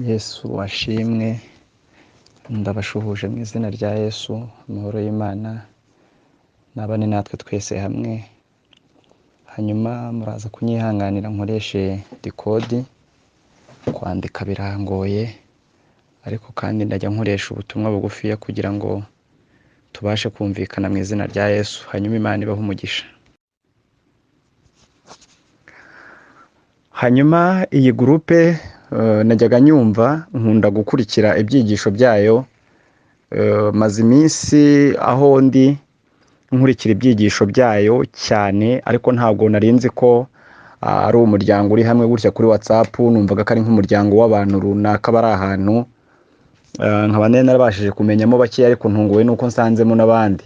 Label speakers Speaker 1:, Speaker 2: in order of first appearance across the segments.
Speaker 1: Yesu washimwe, ndabashuhuje mu izina rya Yesu, amahoro y'Imana nabane natwe twese hamwe. Hanyuma muraza kunyihanganira nkoreshe dikodi, kwandika birangoye ariko kandi ndajya nkoresha ubutumwa bugufiya kugira ngo tubashe kumvikana mu izina rya Yesu. Hanyuma Imana ibahe umugisha. Hanyuma iyi gurupe najyaga nyumva, nkunda gukurikira ibyigisho byayo. Maze iminsi aho ndi nkurikira ibyigisho byayo cyane, ariko ntabwo narinzi ko ari umuryango uri hamwe gutya kuri WhatsApp. Numvaga ko ari nk'umuryango w'abantu runaka bari ahantu, nkaba narabashije kumenyamo bakeya, ariko ntunguwe nuko nsanzemo n'abandi.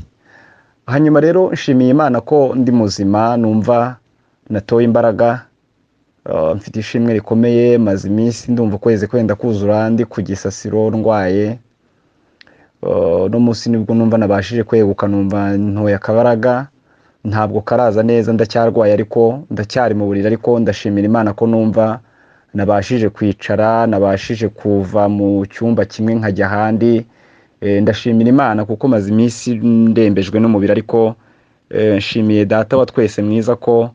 Speaker 1: Hanyuma rero nshimiye Imana ko ndi muzima, numva natoye imbaraga, mfite ishimwe rikomeye. Maze iminsi ndumva ukwezi kwenda kuzura ndi ku gisasiro ndwaye. No munsi nibwo numva nabashije kweguka, numva ntoye akabaraga, ntabwo karaza neza, ndacyarwaye ariko ndacyari mu buriri, ariko ndashimira Imana ko numva nabashije kwicara, nabashije kuva mu cyumba kimwe nkajya ahandi. Ndashimira Imana kuko maze iminsi ndembejwe n'umubiri, ariko nshimiye Data wa twese mwiza ko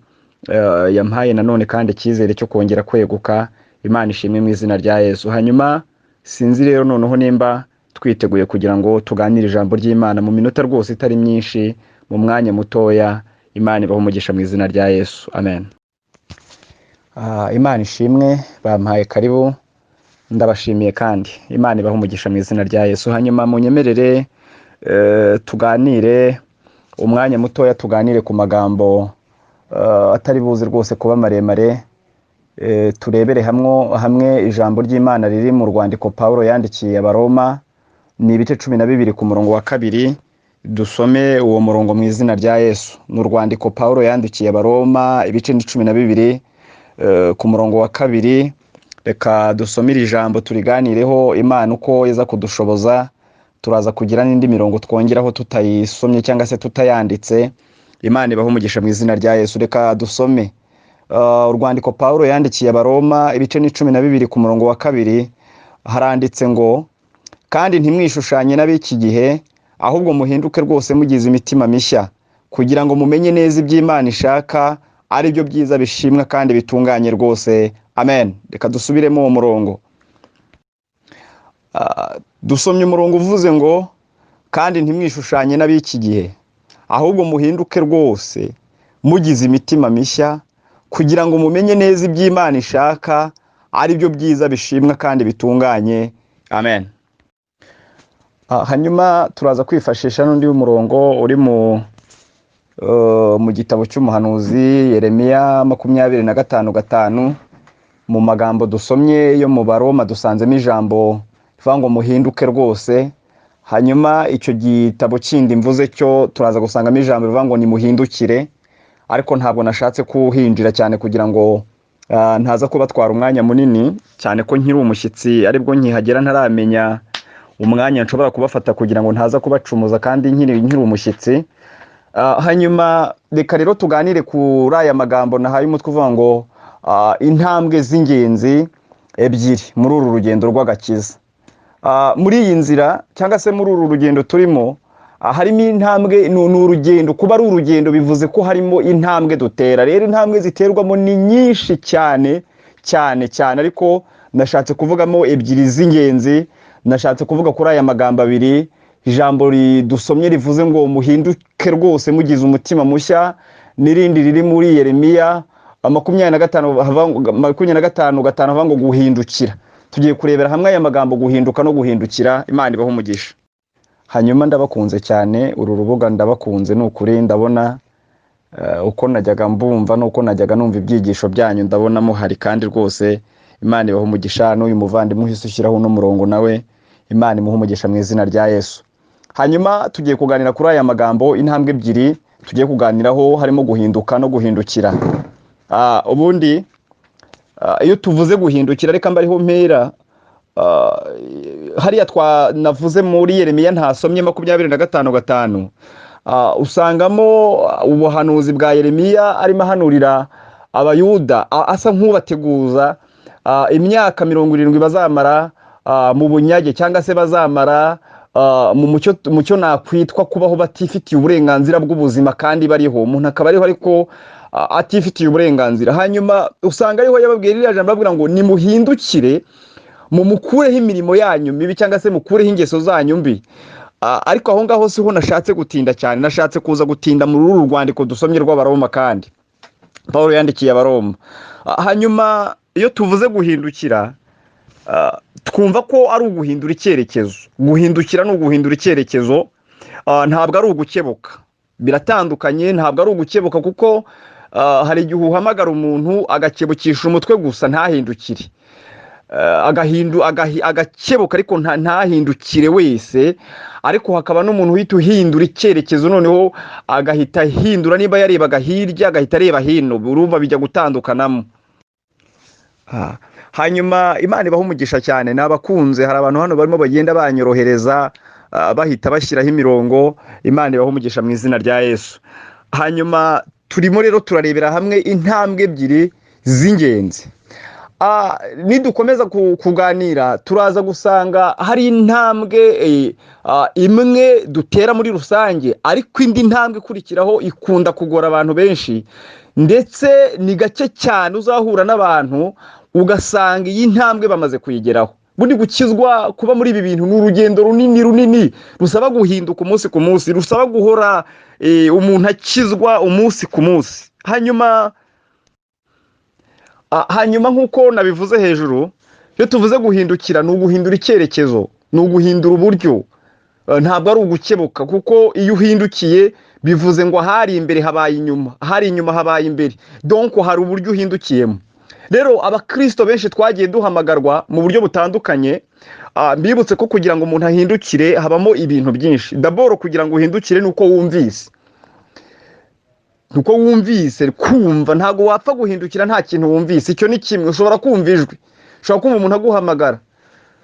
Speaker 1: yampaye nanone kandi icyizere cyo kongera kweguka. Imana ishimwe mu izina rya Yesu. Hanyuma sinzi rero noneho nimba twiteguye kugira ngo tuganire ijambo ry'Imana mu minota rwose itari myinshi, mu mwanya mutoya. Imana ibahe umugisha mu izina rya Yesu, amen. Imana ishimwe, bampaye karibu, ndabashimiye kandi Imana ibahe umugisha mu izina rya Yesu. Hanyuma munyemerere tuganire umwanya mutoya, tuganire ku magambo atari buze rwose kuba maremare. Turebere hamwe ijambo ry'Imana riri mu rwandiko Pawulo yandikiye Abaroma, ni ibice 12 ku murongo wa 2. Dusome uwo murongo mu izina rya Yesu. Ni urwandiko Pawulo yandikiye Abaroma, ibice 12 ku murongo wa 2. Reka dusomire ijambo turiganireho. Imana uko iza kudushoboza, turaza kugira n'indi mirongo twongeraho tutayisomye cyangwa se tutayanditse. Imana ibahe umugisha mu izina rya Yesu. Reka dusome urwandiko Pawulo yandikiye Abaroma, ibice 12 ku murongo wa 2. Haranditse ngo, kandi ntimwishushanye n'ab'iki gihe, ahubwo muhinduke rwose mugize imitima mishya, kugira ngo mumenye neza iby'Imana ishaka, ari byo byiza bishimwa kandi bitunganye rwose, amen. Reka dusubiremo uwo murongo. Dusomye umurongo uvuze ngo, kandi ntimwishushanye n'ab'iki gihe, ahubwo muhinduke rwose mugize imitima mishya, kugira ngo mumenye neza iby'Imana ishaka, ari byo byiza bishimwa kandi bitunganye, amen. Hanyuma turaza kwifashisha n'undi murongo uri mu gitabo cy'umuhanuzi Yeremiya 25:5. Mu magambo dusomye yo mu Baroma dusanzemo ijambo rivuga ngo muhinduke rwose. Hanyuma icyo gitabo kindi mvuze cyo turaza gusangamo ijambo rivuga ngo nimuhindukire, ariko ntabwo nashatse kuhinjira cyane kugira ngo ntaza kubatwara umwanya munini cyane, ko nkiri umushyitsi aribwo nkihagera, ntaramenya umwanya nshobora kubafata kugira ngo ntaza kubacumuza kandi nkiri umushyitsi. Hanyuma reka rero tuganire kuri aya magambo nahaye umutwe uvuga ngo intambwe z'ingenzi ebyiri muri uru rugendo rw'agakiza. Muri iyi nzira cyangwa se muri uru rugendo turimo, harimo intambwe. Ni urugendo. Kuba ari urugendo bivuze ko harimo intambwe dutera. Rero intambwe ziterwamo ni nyinshi cyane cyane cyane, ariko nashatse kuvugamo ebyiri z'ingenzi. Nashatse kuvuga kuri aya magambo abiri. Ijambo dusomye rivuze ngo muhinduke rwose mugize umutima mushya, n'irindi riri muri Yeremiya 25:5 havuga ngo guhindukira. Tugiye kurebera hamwe aya magambo, guhinduka no guhindukira. Imana ibahe umugisha. Hanyuma ndabakunze cyane, uru rubuga ndabakunze, ni ukuri. Ndabona uko najyaga mbumva nuko najyaga numva ibyigisho byanyu, ndabona muhari kandi rwose Imana ibahe umugisha. N'uyu muvandimwe uhise ushyiraho n'umurongo nawe, Imana imuhe umugisha mu izina rya Yesu. Hanyuma tugiye kuganira kuri aya magambo, intambwe ebyiri tugiye kuganiraho, harimo guhinduka no guhindukira. Ubundi iyo tuvuze guhindukira, reka mbariho mpera. Hariya twanavuze muri Yeremiya ntasomye 25:5, usangamo ubuhanuzi bwa Yeremiya arimo ahanurira Abayuda, asa nk'ubateguza imyaka 70 bazamara mu bunyage cyangwa se bazamara mu cyo nakwitwa kubaho batifitiye uburenganzira bw'ubuzima kandi bariho umuntu akaba ariho ariko atifitiye uburenganzira. Hanyuma usanga ariho yababwira iriya jambo bavuga ngo nimuhindukire mukureho imirimo yanyu mibi cyangwa se mukureho ingeso zanyu mbi. Ariko aho ngaho siho nashatse gutinda cyane, nashatse kuza gutinda muri uru rwandiko dusomye rw'Abaroma, kandi Pawulo yandikiye Abaroma. Hanyuma iyo tuvuze guhindukira twumva ko ari uguhindura icyerekezo. Guhindukira ni uguhindura icyerekezo, ntabwo ari ugukebuka. Biratandukanye, ntabwo ari ugukebuka kuko hari igihe uhamagara umuntu agakebukisha umutwe gusa ntahindukire, agakebuka ariko ntahindukire wese. Ariko hakaba n'umuntu uhita uhindura icyerekezo, noneho agahita ahindura, niba yarebaga hirya agahita areba hino, urumva bijya gutandukanamo. Hanyuma Imana ibaha umugisha cyane, nabakunze. Hari abantu hano barimo bagenda banyorohereza bahita bashyiraho imirongo. Imana ibaha umugisha mu izina rya Yesu. Hanyuma turimo rero turarebera hamwe intambwe ebyiri z'ingenzi. Nidukomeza kuganira turaza gusanga hari intambwe imwe dutera muri rusange, ariko indi ntambwe ikurikiraho ikunda kugora abantu benshi, ndetse ni gake cyane uzahura n'abantu ugasanga iyi ntambwe bamaze kuyigeraho. Buri gukizwa kuba muri ibi bintu ni urugendo runini rusaba guhinduka umunsi ku munsi, rusaba guhora umuntu akizwa umunsi ku munsi. Hanyuma nk'uko nabivuze hejuru, iyo tuvuze guhindukira ni uguhindura icyerekezo, ni uguhindura uburyo, ntabwo ari ugukebuka. Kuko iyo uhindukiye bivuze ngo ahari imbere habaye inyuma, ahari inyuma habaye imbere, donc hari uburyo uhindukiyemo. Rero abakristo benshi twagiye duhamagarwa mu buryo butandukanye. Mbibutse ko kugira ngo umuntu ahindukire habamo ibintu byinshi. D'abord kugira ngo uhindukire nuko wumvise, nuko wumvise. Kumva, ntago wapfa guhindukira nta kintu wumvise. Icyo ni kimwe. Ushobora kumva ijwi, ushobora kumva umuntu aguhamagara,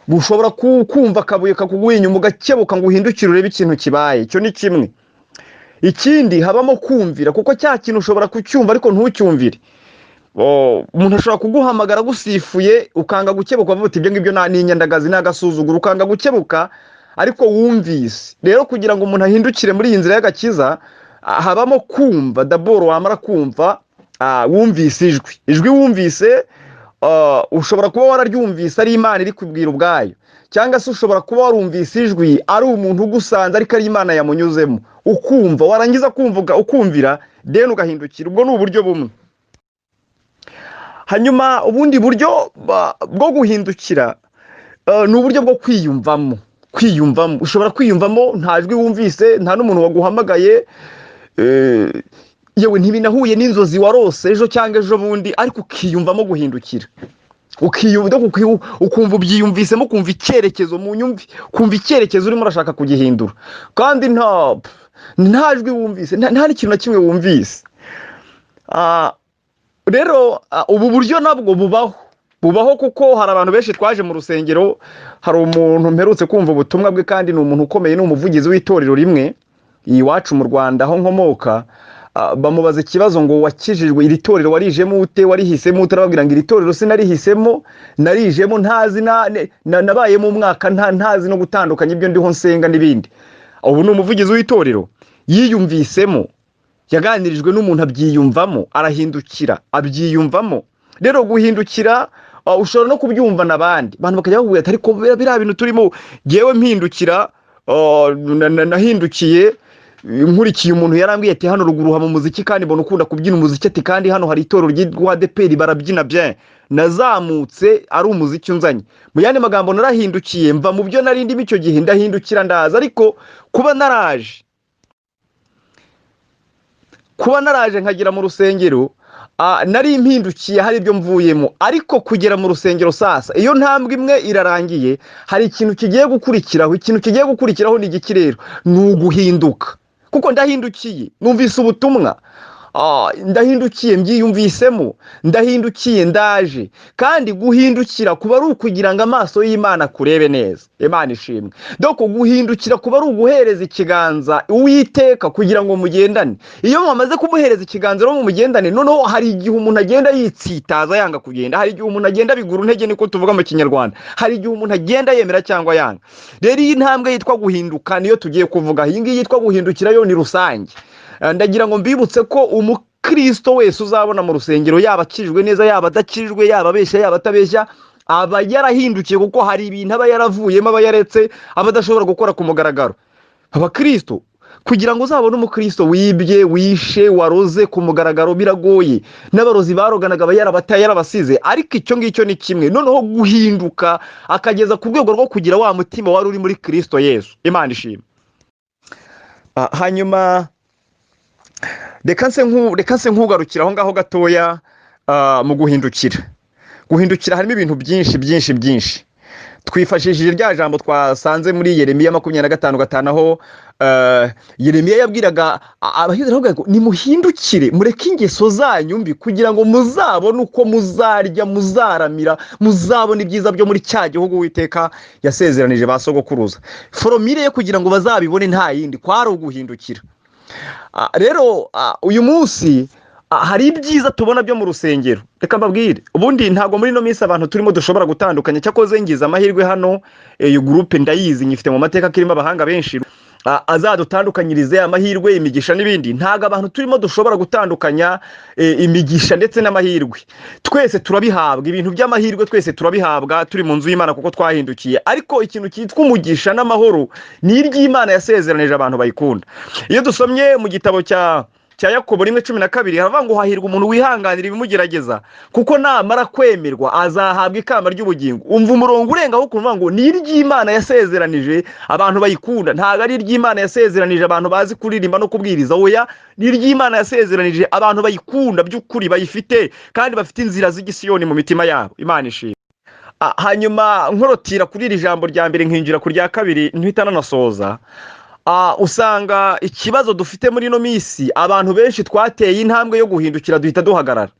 Speaker 1: ushobora kumva akabuye kakuguye inyuma ugakebuka ngo uhindukire urebe ikintu kibaye. Icyo ni kimwe. Ikindi habamo kumvira, kuko cya kintu ushobora kucyumva ariko ntucyumvire. Umuntu ashobora kuguhamagara gusifuye ukanga gukebuka, uvuga uti ibyo ngibyo ni inyandagazi, n'agasuzuguro, ukanga gukebuka ariko wumvise. Rero kugira ngo umuntu ahindukire muri iyi nzira y'agakiza habamo kumva. D'abord wamara kumva wumvise ijwi wumvise, ushobora kuba wararyumvise ari Imana iri kubwira ubwayo, cyangwa se ushobora kuba warumvise ijwi ari umuntu ugusanze ariko ari Imana yamunyuzemo, ukumva. Warangiza kumva ukumvira, then ugahindukira. Ubwo ni uburyo bumwe. Hanyuma ubundi buryo bwo guhindukira ni uburyo bwo kwiyumvamo. Ushobora kwiyumvamo nta jwi wumvise, nta n'umuntu waguhamagaye, yewe ntibinahuye n'inzozi warose ejo cyangwa ejo bundi, ariko ukiyumvamo guhindukira. Ukumva ubyiyumvisemo, kumva icyerekezo mu nyumvi, kumva icyerekezo urimo urashaka kugihindura, kandi nta jwi wumvise, nta n'ikintu na kimwe wumvise. Rero ubu buryo nabwo bubaho kuko hari abantu benshi twaje mu rusengero. Hari umuntu mperutse kumva ubutumwa bwe, kandi ni umuntu ukomeye, ni umuvugizi w'itorero rimwe iwacu mu Rwanda aho nkomoka. Bamubaza ikibazo ngo wakijijwe, iri torero warijemo ute, warihisemo ute? Arababwira ngo iri torero sinarihisemo, narijemo ntazi, nabayemo umwaka ntazi no gutandukanya ibyo ndiho nsenga n'ibindi. Ubu ni umuvugizi w'itorero, yiyumvisemo, yaganirijwe n'umuntu abyiyumvamo, arahindukira abyiyumvamo. Rero guhindukira ushobora no kubyumva n'abandi abantu bakajya bakubwira ati ariko biriya bintu turimo. Yewe mpindukira, nahindukiye nkurikiye umuntu yarambwiye ati hano ruguru haba umuziki kandi mbona ukunda kubyina umuziki, ati kandi hano hari itorero ryitwa ADEPR barabyina bien. Nazamutse ari umuziki unzanye. Mu yandi magambo narahindukiye, mva mu byo nari ndimo icyo gihe, ndahindukira ndaza. Ariko kuba naraje nkagera mu rusengero, nari mpindukiye, hari ibyo mvuyemo. Ariko kugera mu rusengero sasa, iyo ntambwe imwe irarangiye, hari ikintu kigiye gukurikiraho. Ikintu kigiye gukurikiraho ni igiki rero? Ni uguhinduka. Kuko ndahindukiye, numvise ubutumwa, ndahindukiye mbyiyumvisemo, ndahindukiye ndaje. kandi guhindukira kuba ari ukugira ngo amaso y'Imana akurebe neza. Imana ishimwe. doko guhindukira kuba ari uguhereza ikiganza Uwiteka kugira ngo mugendane. Iyo mwamaze kumuhereza ikiganza rero mu mugendane, noneho hari igihe umuntu agenda yitsitaza yanga kugenda, hari igihe umuntu agenda bigura intege, niko tuvuga mu Kinyarwanda, hari igihe umuntu agenda yemera cyangwa yanga. Rero iyi ntambwe yitwa guhinduka niyo tugiye kuvuga. Iyi ngiyi yitwa guhindukira yo ni rusange. Ndagira ngo mbibutse ko umukristo wese uzabona mu rusengero, yaba akijwe neza yaba adakijwe, yaba abeshya yaba atabeshya, aba yarahindukiye, kuko hari ibintu aba yaravuyemo, aba yaretse, aba adashobora gukora ku mugaragaro. Abakristo, kugira ngo uzabone umukristo wibye, wishe, waroze ku mugaragaro biragoye. N'abarozi baroganaga aba yarabataye, yarabasize, ariko icyo ngicyo ni kimwe. Noneho guhinduka akageza ku rwego rwo kugira wa mutima wari uri muri Kristo Yesu. Imana ishimwe. Hanyuma reka nse nkugarukira aho ngaho gatoya. Mu guhindukira harimo ibintu byinshi. Twifashishije rya jambo twasanze muri Yeremiya 25:5, aho Yeremiya yabwiraga Abayuda ngo nimuhindukire, mureke ingeso zanyu mbi, kugira ngo muzabone uko muzarya, muzaramira, muzabone ibyiza byo muri cya gihugu Uwiteka yasezeranije ba sogokuruza. Foromire yo kugira ngo bazabibone nta yindi, kwari uguhindukira. Rero uyu munsi hari ibyiza tubona byo mu rusengero. Reka mbabwire, ubundi ntabwo muri no minsi abantu turimo dushobora gutandukanya. Cyakoze ngize amahirwe hano, iyo groupe ndayizi, nyifite mu mateka kirimo abahanga benshi, azadutandukanyirize amahirwe, imigisha n'ibindi. Ntago abantu turimo dushobora gutandukanya imigisha ndetse n'amahirwe. Twese turabihabwa, ibintu by'amahirwe twese turabihabwa turi mu nzu y'Imana kuko twahindukiye. Ariko ikintu cyitwa umugisha n'amahoro ni iry'Imana yasezeranije abantu bayikunda. Iyo dusomye mu gitabo cya Yakobo 1:12 haravuga ngo hahirwa umuntu wihanganira ibimugerageza, kuko namara kwemerwa azahabwa ikamba ry'ubugingo. Umva umurongo urengaho ukumva ngo ni iry'Imana yasezeranije abantu bayikunda. Ntago ari iry'Imana yasezeranije abantu bazi kuririmba no kubwiriza, oya, ni iry'Imana yasezeranije abantu bayikunda by'ukuri, bayifite kandi bafite inzira z'igisiyoni mu mitima yabo. Imana ishimwe. Hanyuma nkorotira kuri iri jambo rya mbere nkinjira ku rya kabiri ntihita nanasoza. Usanga ikibazo dufite muri no misi, abantu benshi twateye intambwe yo guhindukira duhita duhagarara.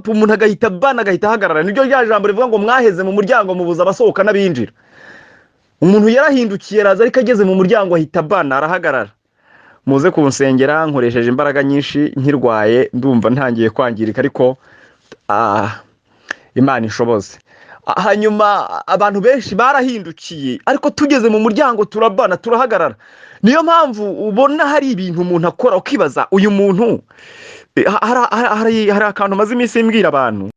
Speaker 1: Umuntu agahita bana, agahita ahagarara. Niryo rya jambo rivuga ngo mwaheze mu muryango mubuza abasohoka n'abinjira. Umuntu yarahindukiye araza, ariko ageze mu muryango ahita bana, arahagarara. Muze kunsengera, nkoresheje imbaraga nyinshi, nkirwaye, ndumva ntangiye kwangirika, ariko Imana ishoboze. Hanyuma abantu benshi barahindukiye, ariko tugeze mu muryango turabana, turahagarara. Niyo mpamvu ubona hari ibintu umuntu akora ukibaza, uyu muntu hari akantu maze iminsi mbwira abantu.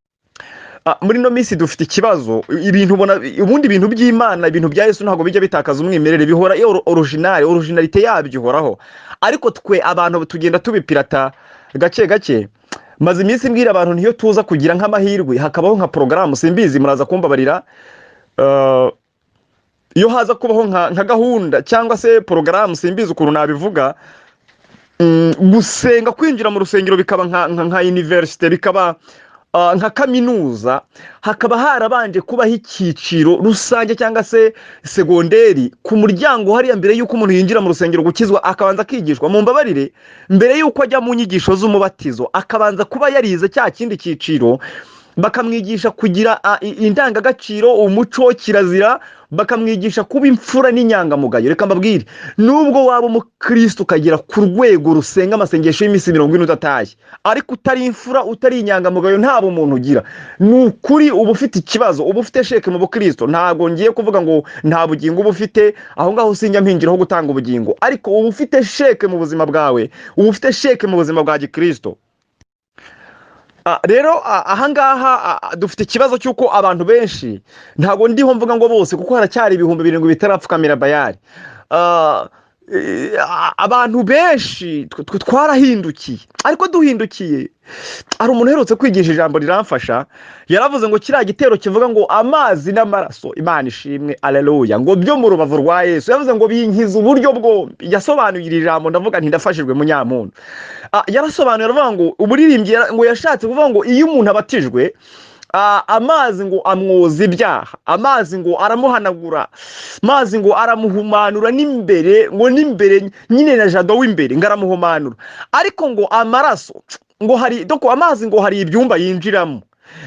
Speaker 1: Muri no minsi dufite ikibazo, ibintu ubona, ubundi ibintu by'Imana, ibintu bya Yesu ntabwo bijya bitakaza umwimerere, bihora originalite yabyo ihoraho. Ariko twe abantu tugenda tubipirata gake gake. Maze iminsi mbwira abantu, niyo tuza kugira nk'amahirwe hakabaho nka porogaramu, simbizi muraza kumbabarira, iyo haza kubaho nka gahunda cyangwa se porogaramu, simbizi ukuntu nabivuga, gusenga, kwinjira mu rusengero bikaba nka university, bikaba nka kaminuza, hakaba harabanje kubaho icyiciro rusange cyangwa se segonderi ku muryango hariya, mbere y'uko umuntu yinjira mu rusengero gukizwa akabanza akigishwa. Mu mbabarire, mbere y'uko ajya mu nyigisho z'umubatizo akabanza kuba yarize cya kindi cyiciro, bakamwigisha kugira indangagaciro, umuco, kirazira, bakamwigisha kuba imfura n'inyangamugayo. Reka mbabwire, nubwo waba umukristo ukagera ku rwego rusenga amasengesho y'iminsi 40 udataye, ariko utari imfura, utari inyangamugayo, nta bumuntu ugira, ni ukuri uba ufite ikibazo, uba ufite sheke mu bukristo. Ntago ngiye kuvuga ngo nta bugingo uba ufite, aho ngaho sinjya mpingiraho gutanga ubugingo, ariko uba ufite sheke mu buzima bwawe, uba ufite sheke mu buzima bwa gikristo. Rero ahangaha dufite ikibazo cy'uko abantu benshi, ntago ndiho mvuga ngo bose, kuko haracyari ibihumbi 7 bitarapfukamira Bayali. Abantu benshi twarahindukiye, ariko duhindukiye, hari umuntu uherutse kwigisha ijambo riramfasha, yaravuze ngo kiriya gitero kivuga ngo amazi n'amaraso, Imana ishimwe, aleluya, ngo byo mu rubavu rwa Yesu, yavuze ngo binkiza uburyo bwombi. Yasobanuye iri jambo, ndavuga nti ndafashijwe munyamuntu. Yarasobanuye aravuga ngo uburirimbyi, ngo yashatse kuvuga ngo iyo umuntu abatijwe, amazi ngo amwoza ibyaha, amazi ngo aramuhanagura, amazi ngo aramuhumanura n'imbere, ngo n'imbere nyine na jado w'imbere ngo aramuhumanura. Ariko ngo amaraso ngo amazi ngo hari ibyumba yinjiramo,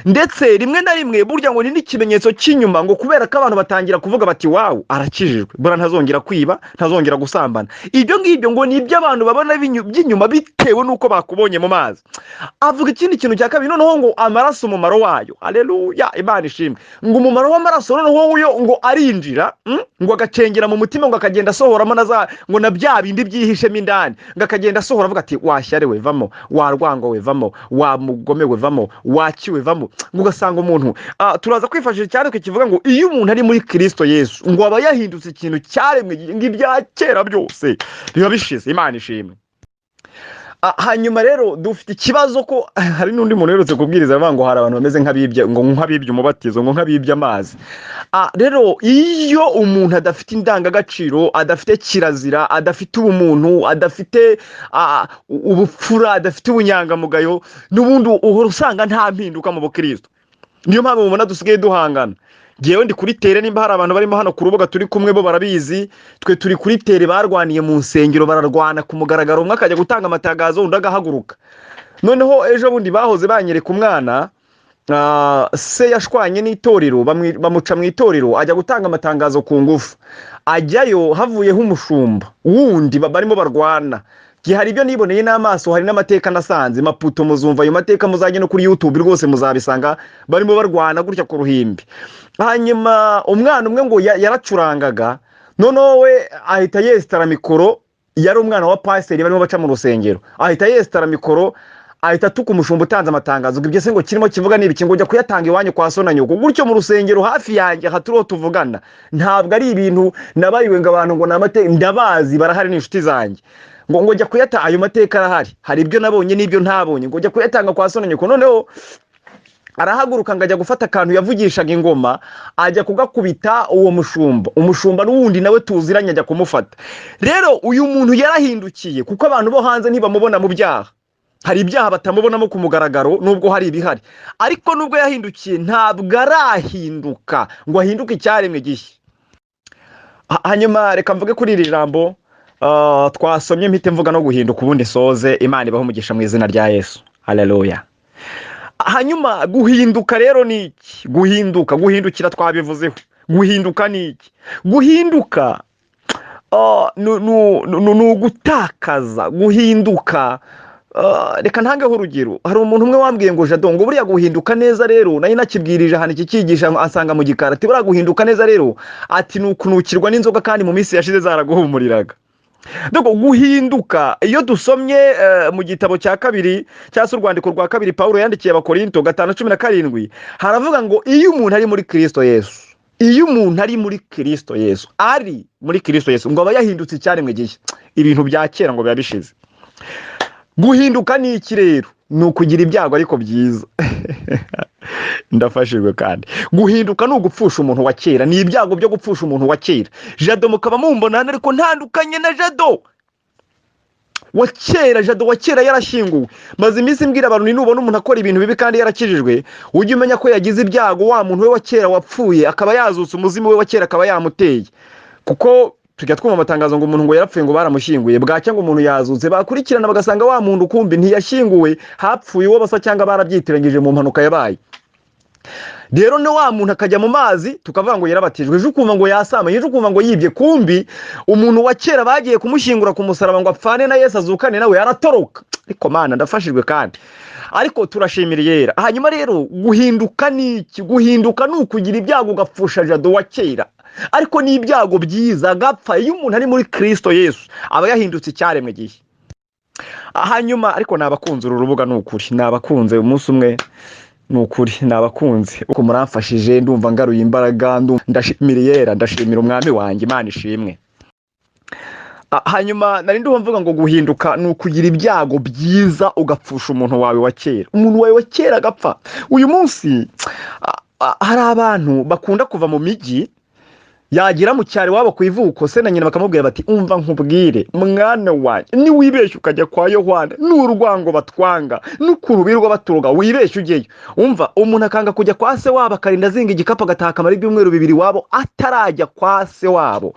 Speaker 1: ndetse rimwe na rimwe burya ngo ni n'ikimenyetso cy'inyuma, ngo kubera ko abantu batangira kuvuga bati wawu arakijijwe, bora ntazongera kwiba, ntazongera gusambana. Ibyo ngibyo ngo ni ibyo abantu babona by'inyuma bitewe n'uko bakubonye mu mazi. Avuga ikindi kintu cya kabiri noneho ngo amaraso umumaro wayo, haleluya, Imana ishimwe, ngo umumaro w'amaraso noneho ngo arinjira, ngo agacengera mu mutima, ngo akagenda asohoramo ngo na bya bindi byihishemo indani, ngo akagenda asohora avuga ati washyare we vamo, warwango we vamo, wa mugome we vamo, wakiwe vamo. ngo ugasanga umuntu turaza kwifashisha cyane kivuga ngo iyo umuntu ari muri Kristo Yesu ngo aba yahindutse ikintu cyaremwe, ng'ibya kera byose biba bishize. Imana ishimwe. Hanyuma rero dufite ikibazo ko hari n'undi muntu uherutse kubwiriza avuga ngo hari abantu bameze nk'abibye umubatizo, ngo nk'abibye amazi. Rero iyo umuntu adafite indangagaciro, adafite kirazira, adafite ubumuntu, adafite ubupfura, adafite ubunyangamugayo, n'ubundi uhora usanga nta mpinduka mu bukristo. Niyo mpamvu mubona dusigaye duhangana. Ngewe ndi kuri tere, nimba hari abantu barimo hano ku rubuga turi kumwe bo barabizi, twe turi kuri tere barwaniye mu nsengero, bararwana ku mugaragaro, umwe akajya gutanga amatangazo undi agahaguruka. Noneho ejo bundi bahoze banyereka umwana se yashwanye n'itorero, bamuca mu itorero, ajya gutanga amatangazo ku ngufu, ajyayo havuyeho umushumba wundi barimo barwana. Hari ibyo niboneye n'amaso, hari n'amateka nasanze maputo, muzumva ayo mateka, muzajye no kuri YouTube rwose muzabisanga, barimo barwana gutya ku ruhimbi. Hanyuma umwana umwe ngo yaracurangaga, noneho we ahita yesitara mikoro, yari umwana wa pasiteri barimo baca mu rusengero, ahita yesitara mikoro, ahita atuka umushumba utanze amatangazo, ngo ibyo se ngo kirimo kivuga n'ibiki, ngo ujya kuyatanga iwanyu kwa so na nyoko, gutyo mu rusengero hafi yanjye haturiho tuvugana. Ntabwo ari ibintu nabayiwe ngo abantu ngo n'amateka, ndabazi, barahari n'inshuti zanjye. ngo jya kuyata, ayo mateka arahari, hari ibyo nabonye n'ibyo ntabonye, ngo jya kuyatanga kwa so na nyoko. Noneho arahaguruka ngo ajya gufata akantu yavugishaga ingoma, ajya kugakubita uwo umushumba n'uwundi nawe tuziranye ajya kumufata. Rero uyu muntu yarahindukiye, kuko abantu bo hanze ntibamubona mu byaha, hari ibyaha batamubonamo ku mugaragaro nubwo hari ibihari, ariko nubwo yahindukiye ntabwo arahinduka ngo ahinduke icyaremwe gishya. Hanyuma reka mvuge kuri iri jambo twasomye, mpite mvuga no guhinduka ubundi soze. Imana ibaho umugisha mu izina rya Yesu, haleluya. Hanyuma guhinduka rero ni iki? Guhindukira twabivuzeho. Guhinduka ni iki? Guhinduka ni ugutakaza. Guhinduka, reka ntangeho urugero. Hari umuntu umwe wambwiye ngo jado, ngo buriya guhinduka neza rero, nayo nakibwirije hano iki cyigisha, asanga mu gikara ati buriya guhinduka neza rero ati ni ukunukirwa n'inzoga, kandi mu minsi yashize zaraguhumuriraga. Doko guhinduka, iyo dusomye mu gitabo cya kabiri cyangwa se urwandiko rwa kabiri Pawulo yandikiye Abakorinto 5:17, haravuga ngo iyo umuntu ari muri Kristo Yesu, iyo umuntu ari muri Kristo Yesu, ari muri Kristo Yesu, ngo aba yahindutse icyaremwe gishya, ibintu bya kera ngo biba bishize. Guhinduka ni iki rero? Ni ukugira ibyago ariko byiza. Ndafashijwe. Kandi guhinduka ni ugupfusha umuntu wa kera, ni ibyago byo gupfusha umuntu wa kera. Jado mukaba mumbona ariko ntandukanye na Jado wa kera. Jado wa kera yarashyinguwe, maze iminsi mbwira abantu, nubona umuntu akora ibintu bibi kandi yarakijijwe, ujye umenya ko yagize ibyago, wa muntu we wa kera wapfuye akaba yazutse, umuzimu we wa kera akaba yamuteye. Kuko tujya twumva amatangazo ngo umuntu ngo yarapfuye, ngo baramushyinguye, bwacya ngo umuntu yazutse, bakurikirana bagasanga wa muntu kumbi ntiyashyinguwe, hapfuye uwo basa cyangwa barabyitiranyije mu mpanuka yabaye. Rero ne wa muntu akajya mu mazi, tukavuga ngo yarabatijwe, ejo ukumva ngo yasamaye, ejo ukumva ngo yibye, kumbi umuntu wa kera bagiye kumushyingura ku musaraba ngo apfane na Yesu azukane nawe, aratoroka. Ariko Mana ndafashijwe kandi, ariko turashimira yera. Hanyuma rero guhinduka ni iki? Guhinduka ni ukugira ibyago ugapfusha Jado wa kera, ariko ni ibyago byiza agapfa. Iyo umuntu ari muri Kristo Yesu aba yahindutse icyaremwe gishya. Hanyuma ariko nabakunze uru rubuga, ni ukuri nabakunze umunsi umwe, ni ukuri nabakunze uko muramfashije, ndumva ngaruye imbaraga, ndashimira yera, ndashimira umwami wanjye, Imana ishimwe. Hanyuma nari ndumva mvuga ngo guhinduka ni ukugira ibyago byiza ugapfusha umuntu wawe wa kera, umuntu wawe wa kera agapfa. Uyu munsi hari abantu bakunda kuva mu mijyi yagira mu cyaro iwabo ku ivuko se na nyina bakamubwira bati umva nkubwire mwana wanjye niwibeshye ukajya kwa Yohana n'urwango batwanga n'ukurubirwa baturuga wibeshye ujyeyo. Umva umuntu akanga kujya kwa se wabo akarinda azinga igikapu agataha akamara ibyumweru bibiri iwabo atarajya kwa se wabo,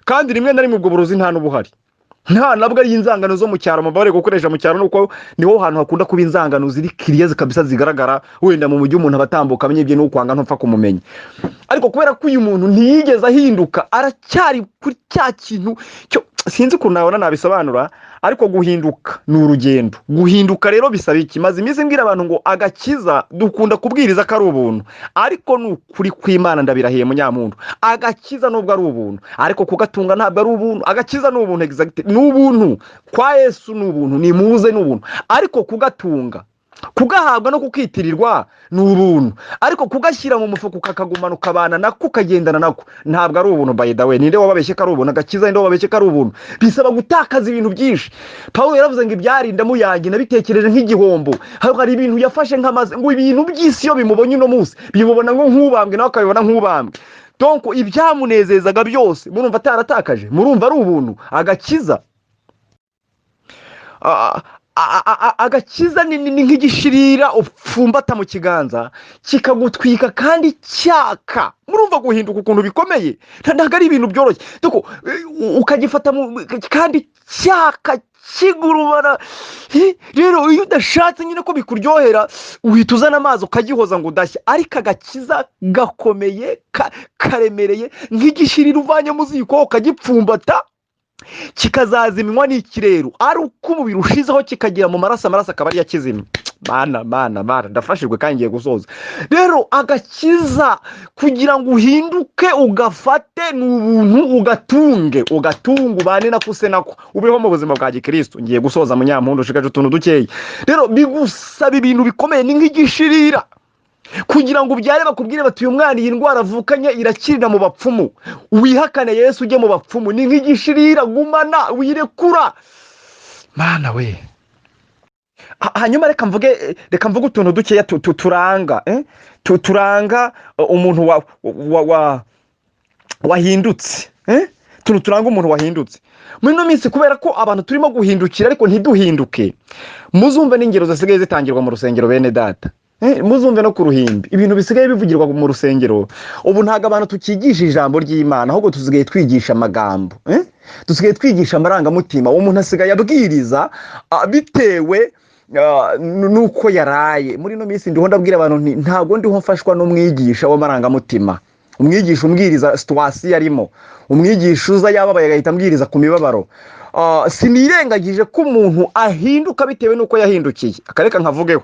Speaker 1: kandi rimwe na rimwe ubwo burozi nta n'ubuhari, nta nabwo ari inzangano zo mu cyaro mubare gukoresha mu cyaro, nuko niho hantu hakunda kuba inzangano ziri kiriya kabisa zigaragara, wenda mu mujyi umuntu abatambuka amenye n'ukwanga ntupfa kumumenya. Ariko kubera ko uyu muntu ntiyigeze ahinduka, aracyari kuri cya kintu cyo sinzi ukuntu nabona nabisobanura, ariko guhinduka ni urugendo. Guhinduka rero bisaba iki? Maze iminsi mbwira abantu ngo agakiza dukunda kubwiriza ko ari ubuntu, ariko ni ukuri kw'Imana ndabirahiye munyamuntu, agakiza nubwo ari ubuntu ariko kugatunga ntabwo ari ubuntu. Agakiza ni ubuntu exact, ni ubuntu kwa Yesu, ni ubuntu, ni muze ni ubuntu, ariko kugatunga kugahabwa no kukitirirwa ni ubuntu, ariko kugashyira mu mufuka ukakagumana ukabana nako ukagendana nako ntabwo ari ubuntu. By the way, ninde wababeshye ko ari ubuntu? Agakiza ninde wababeshye ko ari ubuntu? Bisaba gutakaza ibintu byinshi. Pawulo yaravuze ngo ibyarinda muyange nabitekereje nk'igihombo. Hari ibintu yafashe nk'amaze ngo ibintu by'isi yo bimubonye uno munsi bimubona ngo nk'ubambwe nawe akabibona nk'ubambwe. Donc ibyamunezezaga byose murumva ataratakaje, murumva ari ubuntu. Agakiza agakiza ni nk'igishirira upfumbata mu kiganza kikagutwika kandi cyaka. Murumva guhinduka ukuntu bikomeye, ntabwo ari ibintu byoroshye. Ukagifata kandi cyaka kigurubana. Rero iyo udashatse nyine ko bikuryohera uhita uzana amazi ukagihoza ngo udashya, ariko agakiza gakomeye karemereye nk'igishirira uvanye mu ziko ukagipfumbata kikazazimywa n'ikirero, ari uko umubiri ushizeho kikagira mu maraso, amaraso akaba ari yakizimye. Mana ndafashijwe kandi ngiye gusoza. Rero agakiza kugira ngo uhinduke ugafate ni ubuntu, ugatunge ubane nako se nako ubeho mu buzima bwa gikristo. Ngiye gusoza munyampundu ushikaje utuntu dukeya. Rero bigusaba ibintu bikomeye, ni nk'igishirira kugira ngo ubyare bakubwire bati uyu mwana iyi ndwara avukanye irakirira mu bapfumu, wihakane Yesu ujye mu bapfumu. Ni nk'igishirira, gumana wirekura. Mana we, hanyuma reka mvuge utuntu dukeya turanga umuntu wahindutse. Tuntu turanga umuntu wahindutse muri no minsi, kubera ko abantu turimo guhindukira ariko ntiduhinduke. Muzumve n'ingero zisigaye zitangirwa mu rusengero bene data, muzumve no ku ruhimbi ibintu bisigaye bivugirwa mu rusengero. Ubu ntago abantu tukigisha ijambo ry'Imana, ahubwo tusigaye twigisha amagambo, dusigaye twigisha amarangamutima. Umuntu asigaye abwiriza bitewe nuko yaraye. Muri no minsi ndiho ndabwira abantu ntago ndiho mfashwa n'umwigisha w'amarangamutima, umwigisha umbwiriza situation arimo, umwigisha uza yababaye agahita ambwiriza ku mibabaro. Sinirengagije ko umuntu ahinduka bitewe nuko yahindukiye. Akareka nkavugeho,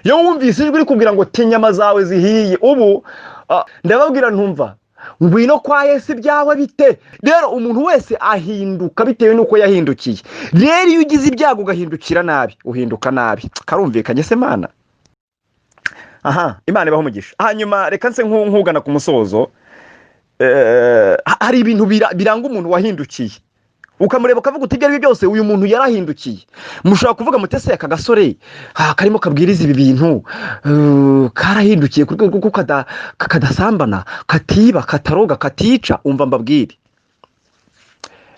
Speaker 1: iyo wumvise ijwi rikubwira ngo tinyama zawe zihiye, ubu ndababwira ntumva ngwino kwa Yesu ibyawe bite. Rero umuntu wese ahinduka bitewe nuko yahindukiye. Rero iyo ugize ibyago ugahindukira nabi, uhinduka nabi. Karumvikanye se Mana? Imana ibaho umugisha. Hanyuma reka nse nkugana ku musozo. Hari ibintu biranga umuntu wahindukiye, ukamureba ukavuga uti ibyo byose uyu muntu yarahindukiye. Mushobora kuvuga mutese aka gasore karimo kabwiriza ibi bintu karahindukiye ku rwego rwo kadasambana, katiba, kataroga, katica. Umva mbabwire,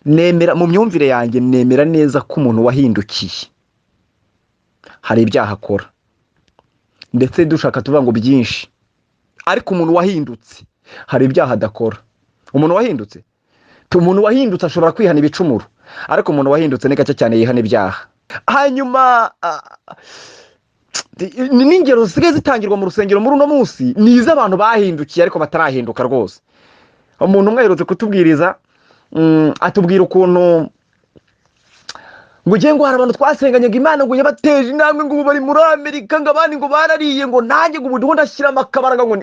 Speaker 1: nemera mu myumvire yanjye, nemera neza ko umuntu wahindukiye hari ibyaha akora, ndetse dushaka tuvuga ngo byinshi, ariko umuntu wahindutse hari ibyaha adakora. Umuntu wahindutse ashobora kwihana ibicumuro, ariko umuntu wahindutse ni gake cyane yihana ibyaha. Hanyuma n'ingero zisigaye zitangirwa mu rusengero muri uno munsi ni iz'abantu bahindukiye ariko batarahinduka rwose. Umuntu umwe aherutse kutubwiriza, atubwira ukuntu ngo ugiye ngo hari abantu twasenganyaga Imana ngo yabateje intambwe, ngo ubu bari muri Amerika, ngo abandi ngo barariye, ngo nanjye ngo ubu ndiho ndashyiramo akabaraga. Ngo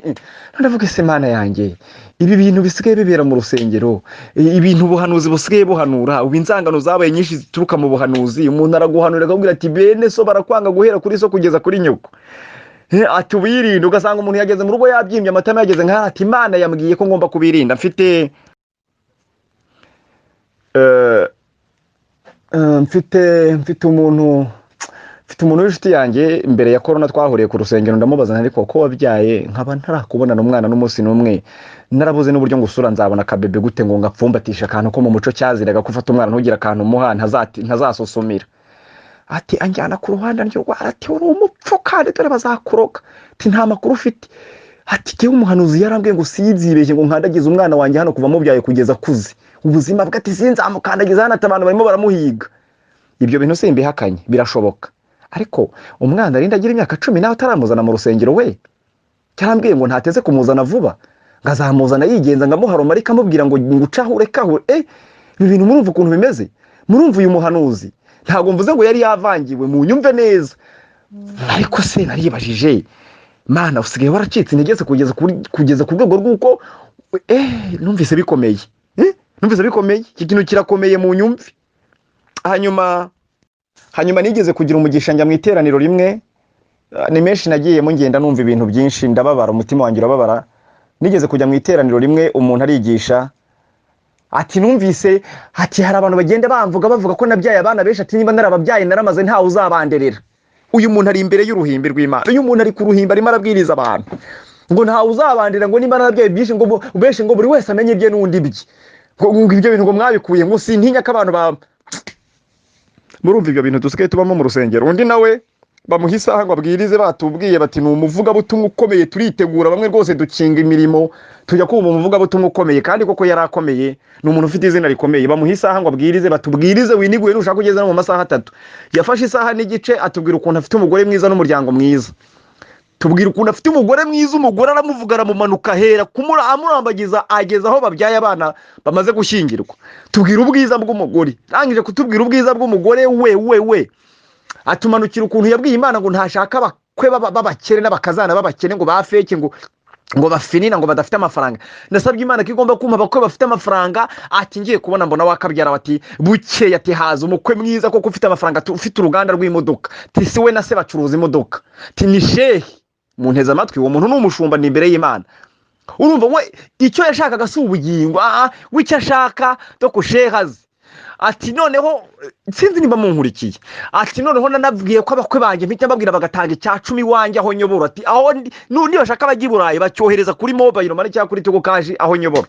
Speaker 1: ndavuga ese Mana yanjye, ibi bintu bisigaye bibera mu rusengero, ibintu ubuhanuzi busigaye buhanura, ubu inzangano zabaye nyinshi zituruka mu buhanuzi. Umuntu araguhanura akakubwira ati bene so barakwanga guhera kuri so kugeza kuri nyoko, ati ubirinde. Ugasanga umuntu yageze mu rugo yabyimbye amatama, yageze nka ati Imana yambwiye ko ngomba kubirinda. Mfite umuntu mfite umuntu w'inshuti yanjye mbere ya corona twahuriye ku rusengero, ndamubaza ariko ko wabyaye nkaba ntarakubonana umwana n'umunsi n'umwe, narabuze n'uburyo ngusura nzabona akabebe gute ngo ngapfumbatisha akantu ko mu muco cyaziraga ko ufata umwana ntugira akantu umuha ntazasosomera. Ati anjyana ku ruhande ndyorwara, ati uri umupfu kandi dore bazakuroga, ati nta makuru ufite. Ati jyewe umuhanuzi yarambwiye ngo sizibeshye ngo nkandagize umwana wanjye hano kuva mubyaye kugeza akuze, ubuzima bwe ati sinzamukandagiza hano, ati abantu barimo baramuhiga. Ibyo bintu simbihakanye, birashoboka, ariko umwana arinda agira imyaka 10 nawe ataramuzana mu rusengero we, cyarambwiye ngo ntateze kumuzana vuba, ngazamuzana yigenza ngamuharoma ariko amubwira ngo ngucahure kahure. Ibi bintu murumva ukuntu bimeze? Murumva uyu muhanuzi ntago mvuze ngo yari yavangiwe, mu nyumve neza, ariko se naribajije, Mana usigaye waracitse intege kugeza ku rwego rw'uko numvise bikomeye, numvise bikomeye, iki kintu kirakomeye mu nyumve. Hanyuma nigeze kugira umugisha njya mu iteraniro rimwe, ni menshi nagiyemo ngenda numva ibintu byinshi, ndababara, umutima wanjye urababara. Nigeze kujya mu iteraniro rimwe, umuntu arigisha ati numvise, ati hari abantu bagenda bavuga ko nabyaye abana benshi, ati niba narababyaye naramaze ntawe uzabanderera. Uyu muntu ari imbere y'uruhimbi rw'Imana, uyu muntu ari ku ruhimbi arimo arabwiriza abantu ngo ntawe uzabandera, ngo niba narabyaye byinshi ngo benshi ngo buri wese amenye ibye n'undi bye, ngo ibyo bintu ngo mwabikuye ngo sintinya ko abantu murumva ibyo bintu dusigaye tubamo mu rusengero. Undi nawe bamuha isaha ngo abwirize, batubwiye bati ni umuvugabutumwa ukomeye, turitegura bamwe rwose dukinga imirimo tujya kumva umuvugabutumwa ukomeye, kandi koko yari akomeye, ni umuntu ufite izina rikomeye. Bamuha isaha ngo abwirize, batubwirize winiguye nushaka kugeza no mu masaha 3. Yafashe isaha n'igice atubwira ukuntu afite umugore mwiza n'umuryango mwiza, tubwira ukuntu afite umugore mwiza, umugore aramuvuga aramumanuka hera amurambagiza ageza aho babyaye abana bamaze gushyingirwa. Tubwira ubwiza bw'umugore, rangije kutubwira ubwiza bw'umugore we atumanukira ukuntu yabwiye Imana ngo ntashaka abakwe b'abakene n'abakazana b'abakene ngo bafeke ngo bafinina ngo badafite amafaranga. Nasabye Imana ko igomba kumpa abakwe bafite amafaranga. Ati ngiye kubona mbona wakabyara, bati bukeye, ati haza umukwe mwiza koko ufite amafaranga, ufite uruganda rw'imodoka, ati si we na se bacuruza imodoka, ati ni shehe. Munteze amatwi, uwo muntu ni umushumba, ni imbere y'Imana. Urumva we icyo yashakaga si ubugingo, w'icyo ashaka to kushehazi. Ati noneho sinzi niba munkurikiye, ati noneho nanabwiye ko abakwe banjye mpita mbabwira bagatanga icya 10 wanjye aho nyobora, ati aho niba bashaka abajya i Burayi bacyohereza kuri mobile money cyangwa kuri Tigo Cash aho nyobora.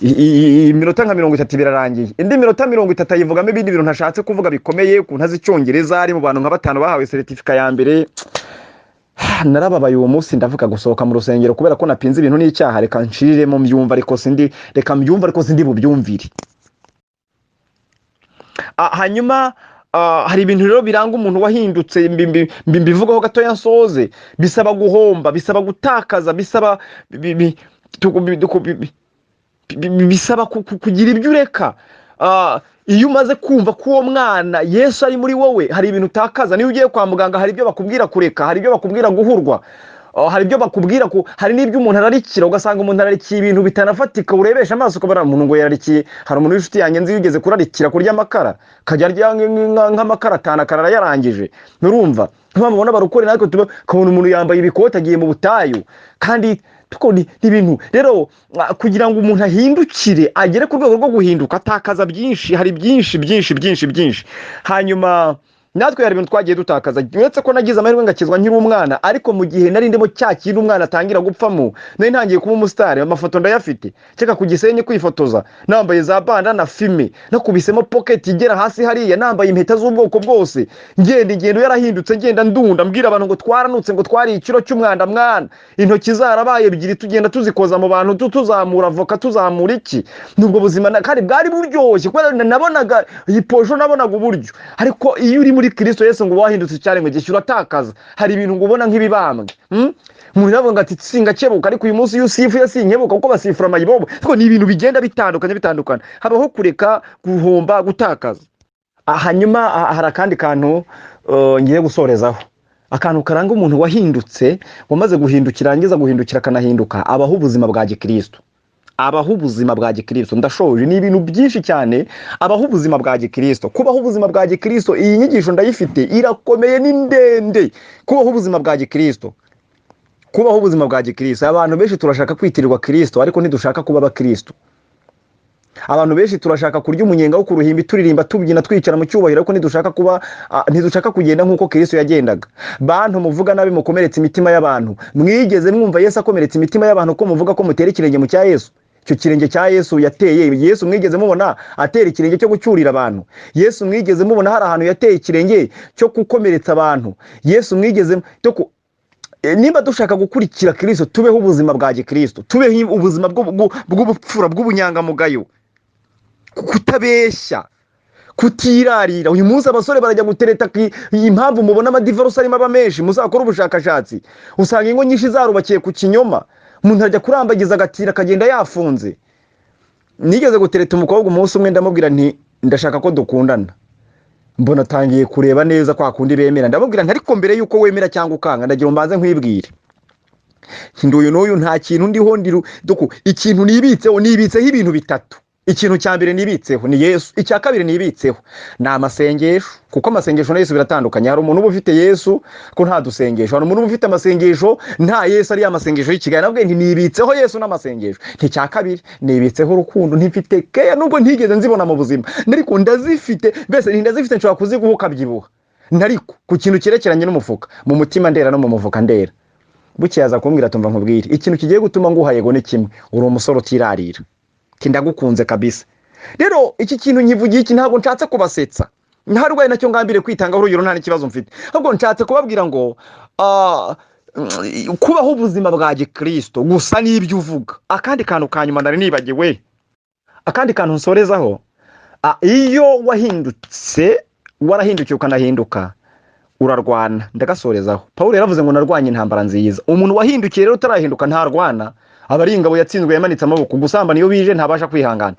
Speaker 1: Iminota nka 30 birarangiye, indi minota 30 ayivugamo ibindi bintu ntashatse kuvuga bikomeye, ukuntu azi Icyongereza, ari mu bantu nka 5 bahawe certificate ya mbere. Narababaye uwo munsi, ndavuga gusohoka mu rusengero kubera ko napinze ibintu n'icyaha, reka nshiriremo mbyumva ariko sindi bubyumvire. Hanyuma hari ibintu rero biranga umuntu wahindutse, mbivugaho gato yansoze. Bisaba guhomba, bisaba gutakaza, bisaba kugira ibyo ureka. Iyo umaze kumva ko uwo mwana Yesu ari muri wowe, hari ibintu utakaza. Niyo ugiye kwa muganga hari ibyo bakubwira kureka, hari ibyo bakubwira guhurwa, hari ibyo bakubwira ko hari n'ibyo umuntu ararikira, ugasanga umuntu ararikiye ibintu bitanafatika, urebesha amaso ukabona umuntu ngo yararikiye. Hari umuntu w'inshuti yanjye nzi yigeze kurarikira kurya amakara, kajya arya nk'amakara 5 akarara yarangije. Nurumva ntibamubona barukore, natwe tukabona umuntu yambaye ibikote agiye mu butayu, kandi tukoni ibintu rero. Kugira ngo umuntu ahindukire agere ku rwego rwo guhinduka, atakaza byinshi, hari byinshi. Hanyuma natwe hari ibintu twagiye dutakaza, uretse ko nagize amahirwe ngakizwa nkiri umwana, ariko mu gihe nari ndimo cya kintu umwana atangira gupfamo, nari ntangiye kuba umusitari. Amafoto ndayafite, cyeka ku Gisenyi kwifotoza nambaye za banda na filme, nakubisemo pocket igera hasi hariya, nambaye impeta z'ubwoko bwose, ingendo yarahindutse, ngenda ndunda mbwira abantu ngo twaranutse, ngo twari ikiro cy'umwanda mwana, intoki zarabaye 2 tugenda tuzikoza mu bantu, tuzamura avoka, tuzamura iki. Nubwo buzima kandi bwari buryoshye, kubera nabonaga iyi posho, nabonaga uburyo. Ariko iyo uri muri Kristo Yesu ngo wahindutse cyane ngo gishyura atakaza, hari ibintu ngo ubona nk'ibibambwe. Umuntu avuga ati singakebuka, ariko uyu munsi yusifu yasinkebuka kuko basifura amayibobo. Kuko ni ibintu bigenda bitandukanye, habaho kureka, guhomba, gutakaza. Hanyuma hari akandi kantu ngiye gusorezaho, akantu karanga umuntu wahindutse, wamaze guhindukira, angiza guhindukira akanahinduka, abaho ubuzima bwa Gikristo. Abaho ubuzima bwa Gikristo, ndashoje, ni ibintu byinshi cyane. Abaho ubuzima bwa Gikristo, kubaho ubuzima bwa Gikristo, iyi nyigisho ndayifite, irakomeye, ni ndende. Kubaho ubuzima bwa Gikristo, abantu benshi turashaka kwitirirwa Kristo, ariko ntidushaka kuba abakristo. abantu benshi turashaka kurya umunyenga wo ku ruhimbi turirimba tubyina twicara mu cyubahiro ariko ntidushaka kugenda nk'uko Kristo yagendaga. Bantu muvuga nabi mukomeretsa imitima y'abantu, mwigeze mwumva Yesu akomeretsa imitima y'abantu ko muvuga ko mutera ikirenge mu cya Yesu? Icyo kirenge cya Yesu yateye, Yesu mwigeze mubona atera ikirenge cyo gucyurira abantu? Yesu mwigeze mubona hari ahantu yateye ikirenge cyo gukomeretsa abantu? Yesu mwigeze nimba dushaka gukurikira Kristo, tubeho ubuzima bwa gikristo, tubeho ubuzima bw'ubupfura bw'ubunyangamugayo, kutabeshya, kutirarira. Uyu munsi abasore barajya gutereta, impamvu mubona amadivorce arimo aba menshi, muzakora ubushakashatsi usanga ingo nyinshi zarubakiye ku kinyoma. Umuntu ajya kurambagiza agatira akagenda yafunze. Nigeze gutereta umukobwa umunsi umwe, ndamubwira nti ndashaka ko dukundana. Mbona atangiye kureba neza kwa kundi bemera. Ndamubwira nti ariko mbere yuko wemera cyangwa ukanga, ndagira mbanze nkwibwire nduyu n'uyu nta kintu ndiho ikintu nibitseho ibintu bitatu. Ikintu cya mbere nibitseho ni Yesu, icya kabiri nibitseho ni amasengesho, kuko amasengesho na Yesu biratandukanye. Hari umuntu uba ufite Yesu ko nta dusengesho, hari umuntu uba ufite amasengesho nta Yesu, ari amasengesho y'ikigali. Nabwo nti nibitseho Yesu n'amasengesho. Icya kabiri nibitseho urukundo, ntifite keya nubwo ntigeze nzibona mu buzima, ariko ndazifite. Mbese ndazifite, nshobora kuziguha ukabyibuha, ariko ku kintu kirekeranye n'umufuka, mu mutima ndera no mu mufuka ndera. Buke yaza kumbwira tumva nkubwire ikintu kigiye gutuma nguha yego ni kimwe: uri umusore utirarira, ndagukunze kabisa. Rero iki kintu nkivugiye iki ntabwo nshatse kubasetsa, ntarwaye nacyo ngambire kwitanga urugero, nta n'ikibazo mfite, ahubwo nshatse kubabwira ngo kubaho ubuzima bwa gikristo gusa n'ibyo uvuga. Akandi kantu kanyuma nari nibagiwe, akandi kantu nsorezaho, iyo warahindukiye ukanahinduka, urarwana. Ndagasorezaho, Pawulo yaravuze ngo narwanye intambara nziza. Umuntu wahindukiye rero utarahinduka ntarwana, aba ari ingabo yatsinzwe yamanitse amaboko. Gusambana iyo bije ntabasha kwihangana.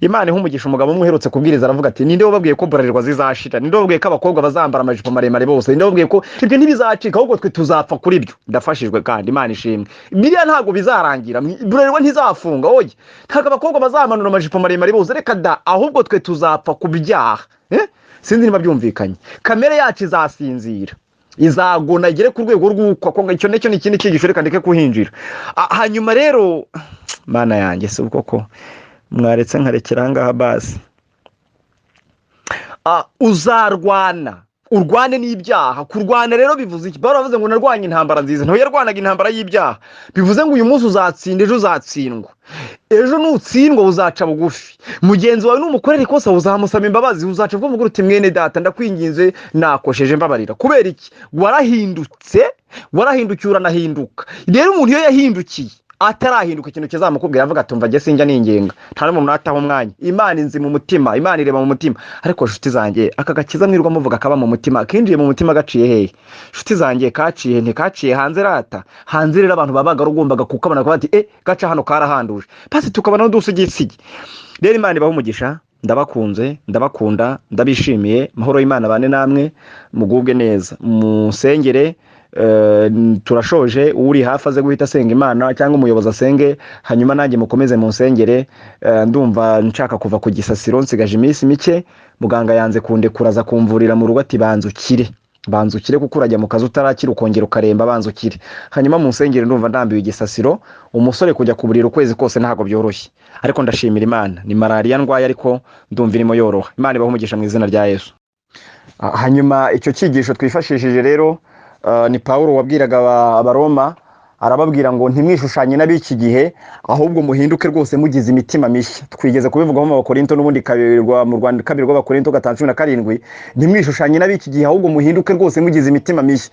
Speaker 1: Imana ihumugisha umugabo umwe uherutse kubwiriza, aravuga ati ninde wababwiye ko burarirwa zizashira? Ninde wababwiye ko abakobwa bazambara amajipo maremare bose? Ninde wababwiye ko ibyo ntibizacika, ahubwo twe tuzapfa kuri byo? Ndafashijwe kandi Imana ishimwe. Biriya ntabwo bizarangira, burarirwa ntizafunga. Oye, ntabwo abakobwa bazamanura amajipo maremare bose, reka da, ahubwo twe tuzapfa ku byaha. Sinzi niba byumvikanye. Kamere yacu izasinzira, izagona igere ku rwego rw'uko ko icyo necyo ni ikindi cyigisho, reka ndeke kuhinjira. Hanyuma rero, Mana yanjye, si uko ko mwaretse nkarekera ngaha basi. Uzarwana, urwane n'ibyaha. Kurwana rero bivuze iki? Baravuze ngo narwanye intambara nziza. Nto yarwanaga intambara y'ibyaha. Bivuze ngo uyu munsi uzatsinda, ejo uzatsindwa. Ejo nutsindwa uzaca bugufi. Mugenzi wawe numukorera ikosa uzamusaba imbabazi, uzaca uvuga uti mwene data ndakwinginze nakosheje mbabarira. Kubera iki? Warahindukiye uranahinduka. Rero umuntu iyo yahindukiye atarahinduka, ikintu kizamukubwira avuga tumva nge sinjya ningenga, nta n'umuntu nataho umwanya. Imana inzi mu mutima, Imana ireba mu mutima. Ariko nshuti zanjye, aka gakiza mwirwa muvuga kaba mu mutima, kinjiye mu mutima gaciye hehe? Nshuti zanjye, kaciye ntikaciye hanze rata. Hanze rero abantu babaga rugombaga kukabona ko bati gaca hano karahanduje, basi tukabana n'udusigisigi. Rero Imana ibaho umugisha. Ndabakunze, ndabakunda, ndabishimiye. Mahoro y'Imana bane namwe, mugubwe neza, musengere. Turashoje, uri hafi aze guhita asenga Imana cyangwa umuyobozi asenge, hanyuma nanjye mukomeze mu nsengere. Ndumva nshaka kuva ku gisasiro, nsigaje iminsi mike. Muganga yanze kundekura, aza kumvurira mu rugo ati banzukire kuko urajya mu kazi utarakira ukongera ukaremba, banzukire. Hanyuma mu nsengere ndumva ndambiwe igisasiro. Umusore kujya kuburira ukwezi kose ntabwo byoroshye, ariko ndashimira Imana. Ni malaria ndwaye ariko ndumva irimo yoroha. Imana ibaho umugisha mu izina rya Yesu. Hanyuma icyo cyigisho twifashishije rero, ni Pawulo wabwiraga Abaroma, arababwira ngo ntimwishushanye n'abiki gihe, ahubwo muhinduke rwose mugize imitima mishya. Twigeze kubivugaho mu Bakorinto, n'ubundi kabirwa mu Rwanda, kabirwa Abakorinto 5:17. Ntimwishushanye n'abiki gihe, ahubwo muhinduke rwose mugize imitima mishya.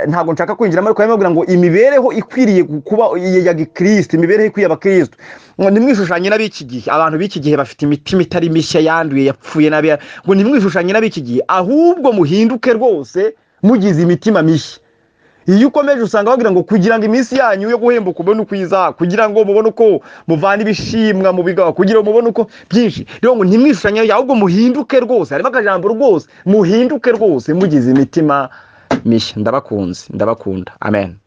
Speaker 1: Ntabwo nshaka kwinjira ariko yamubwira ngo imibereho ikwiriye kuba ya gikristo, imibereho ikwiye abakristo. Ntimwishushanye n'abiki gihe. Abantu b'iki gihe bafite imitima itari mishya, yanduye, yapfuye nabi. Ngo ntimwishushanye n'abiki gihe, ahubwo muhinduke rwose mugize imitima mishya. Iyo ukomeje usanga bagira ngo kugira ngo iminsi yanyu yo guhembuka ubone uko iza, kugira ngo mubone uko muvana ibishimwa mu bigawa, kugira ngo mubone uko byinshi. Rero ngo ntimwishushanye, ahubwo muhinduke rwose. Harimo akajambo rwose, muhinduke rwose mugize imitima mishya. Ndabakunze, ndabakunda. Amen.